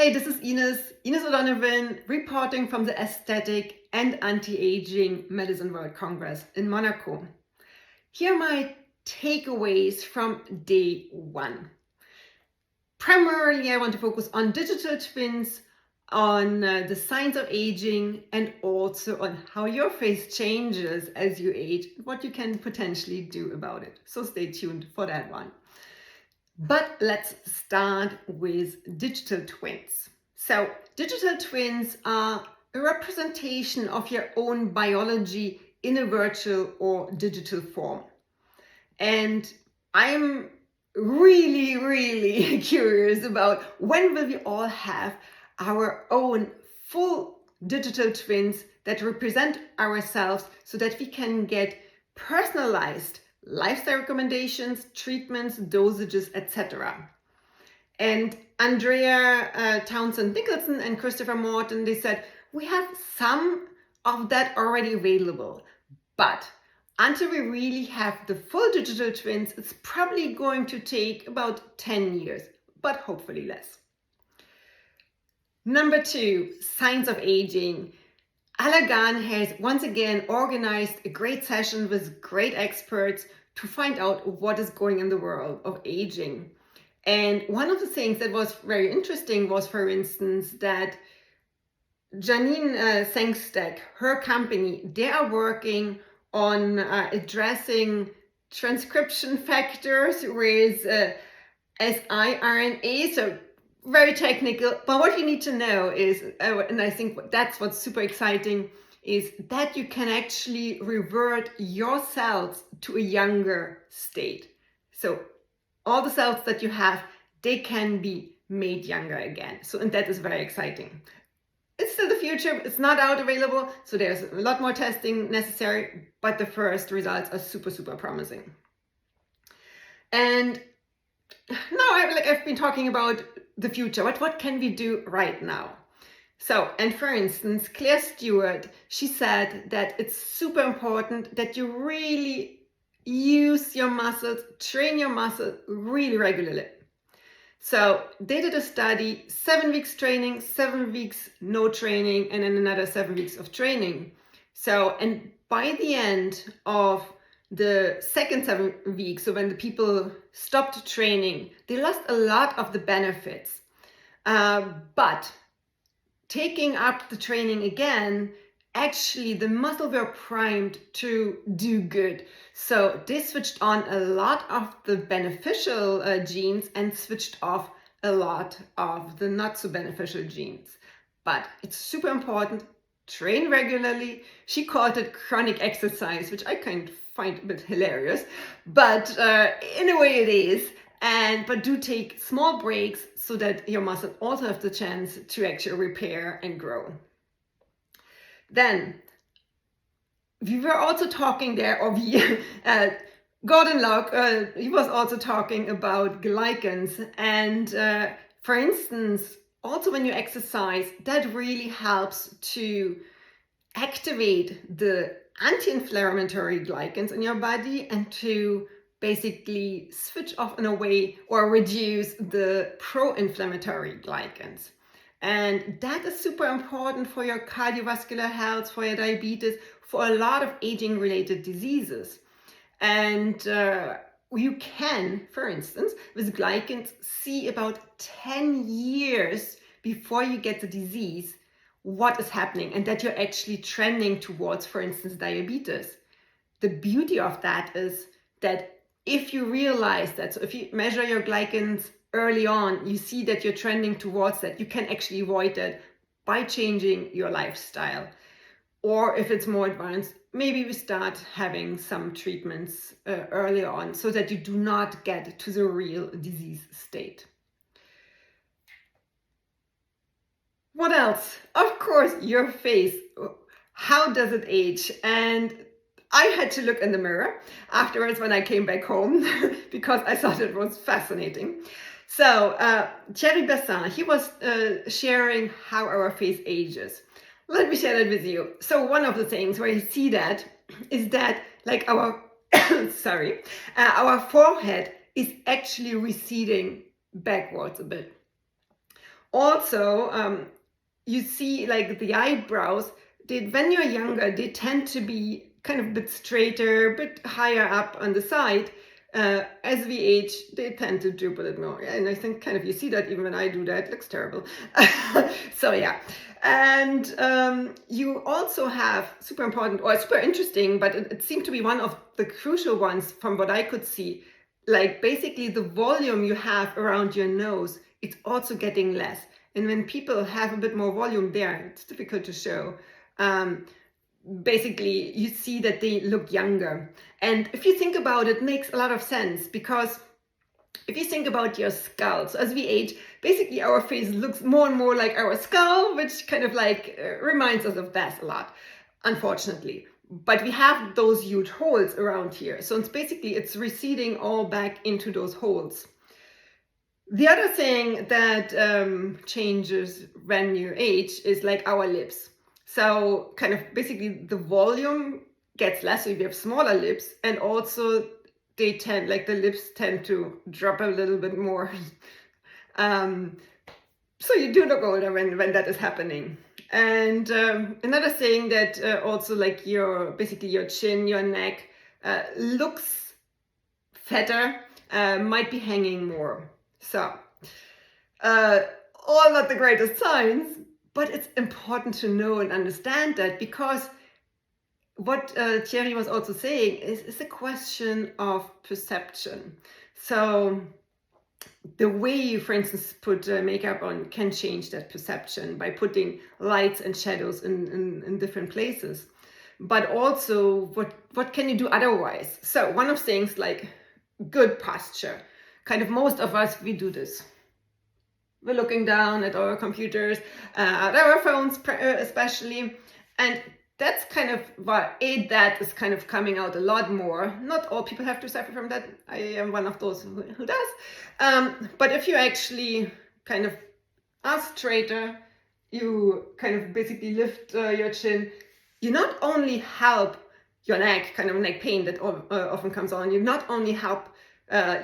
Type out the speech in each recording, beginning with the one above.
Hey, this is Ines O'Donovan, reporting from the Aesthetic and Anti-Aging Medicine World Congress in Monaco. Here are my takeaways from day one. Primarily, I want to focus on digital twins, on the science of aging, and also on how your face changes as you age, what you can potentially do about it. So stay tuned for that one. But let's start with digital twins. So digital twins are a representation of your own biology in a virtual or digital form. And I'm really curious about when will we all have our own full digital twins that represent ourselves so that we can get personalized lifestyle recommendations, treatments, dosages, etc. And Andrea Townsend Nicholson and Christopher Morton, they said, we have some of that already available, but until we really have the full digital twins, it's probably going to take about 10 years, but hopefully less. Number 2, science of aging. Allergan has once again organized a great session with great experts to find out what is going in the world of aging. And one of the things that was very interesting was, for instance, that Janine Sengstack, her company, they are working on addressing transcription factors with siRNA, so very technical, but what you need to know is, and I think that's what's super exciting, is that you can actually revert your cells to a younger state. So all the cells that you have, they can be made younger again. So, and that is very exciting. It's still the future, it's not out available, so there's a lot more testing necessary, but the first results are super promising. And now I've been talking about the future. What can we do right now? So, and for instance, Claire Stewart, she said that it's super important that you really use your muscles, train your muscle really regularly. So they did a study, 7 weeks training, 7 weeks no training, and then another 7 weeks of training. So, and by the end of the second 7 weeks, so when the people stopped training, they lost a lot of the benefits. But taking up the training again, actually the muscles were primed to do good. So they switched on a lot of the beneficial genes and switched off a lot of the not so beneficial genes. But it's super important, train regularly. She called it chronic exercise, which I kind of find a bit hilarious, but in a way it is. But do take small breaks so that your muscle also have the chance to actually repair and grow. Then we were also talking there, or Gordon Locke, he was also talking about glycans. And for instance, also when you exercise, that really helps to activate the anti-inflammatory glycans in your body and to basically switch off in a way or reduce the pro-inflammatory glycans. And that is super important for your cardiovascular health, for your diabetes, for a lot of aging-related diseases. And you can, for instance, with glycans, see about 10 years before you get the disease what is happening and that you're actually trending towards, for instance, diabetes. The beauty of that is that if you realize that, so if you measure your glycans early on, you see that you're trending towards that, you can actually avoid that by changing your lifestyle. Or if it's more advanced, maybe we start having some treatments earlier on so that you do not get to the real disease state. What else? Of course, your face. How does it age? And I had to look in the mirror afterwards when I came back home because I thought it was fascinating. So Thierry Bessin, he was sharing how our face ages. Let me share that with you. So one of the things where you see that is that like our, our forehead is actually receding backwards a bit. Also, you see like the eyebrows, when you're younger, they tend to be kind of a bit straighter, a bit higher up on the side. As we age, they tend to droop a little more. And I think kind of you see that even when I do that, it looks terrible. So yeah. And you also have super important or super interesting, but it seemed to be one of the crucial ones from what I could see. Like basically the volume you have around your nose, it's also getting less. And when people have a bit more volume there, it's difficult to show. Basically, you see that they look younger. And if you think about it, it makes a lot of sense, because if you think about your skull, so as we age, basically our face looks more and more like our skull, which kind of like reminds us of that a lot, unfortunately. But we have those huge holes around here. So it's receding all back into those holes. The other thing that changes when you age is like our lips. So kind of basically the volume gets less, so you have smaller lips, and also the lips tend to drop a little bit more. So you do look older when that is happening. And another thing that also like your chin, your neck looks fatter, might be hanging more. So all not the greatest signs, but it's important to know and understand that, because what Thierry was also saying is a question of perception. So the way you, for instance, put makeup on can change that perception by putting lights and shadows in different places. But also, what can you do otherwise? So one of things like good posture. Kind of most of us, we do this. We're looking down at our computers, at our phones especially, and that's kind of that is kind of coming out a lot more. Not all people have to suffer from that. I am one of those who does. But if you actually kind of are straighter, you kind of basically lift your chin, you not only help your neck, kind of neck pain that often comes on, you not only help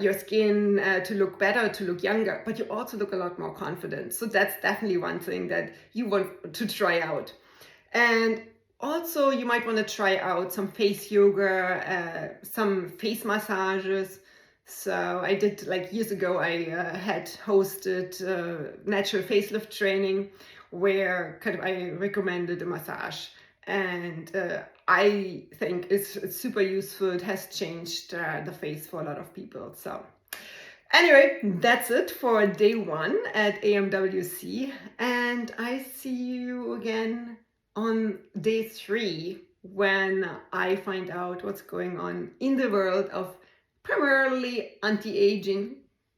your skin to look better, to look younger, but you also look a lot more confident. So that's definitely one thing that you want to try out. And also you might want to try out some face yoga, some face massages. So I did, like years ago, I had hosted natural facelift training where kind of I recommended a massage. And I think it's super useful. It has changed the face for a lot of people. So anyway, that's it for day 1 at AMWC. And I see you again on day 3 when I find out what's going on in the world of primarily anti-aging.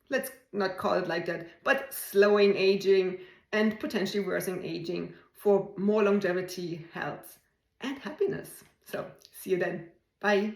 Let's not call it like that, but slowing aging and potentially worsening aging for more longevity, health, and happiness. So see you then. Bye.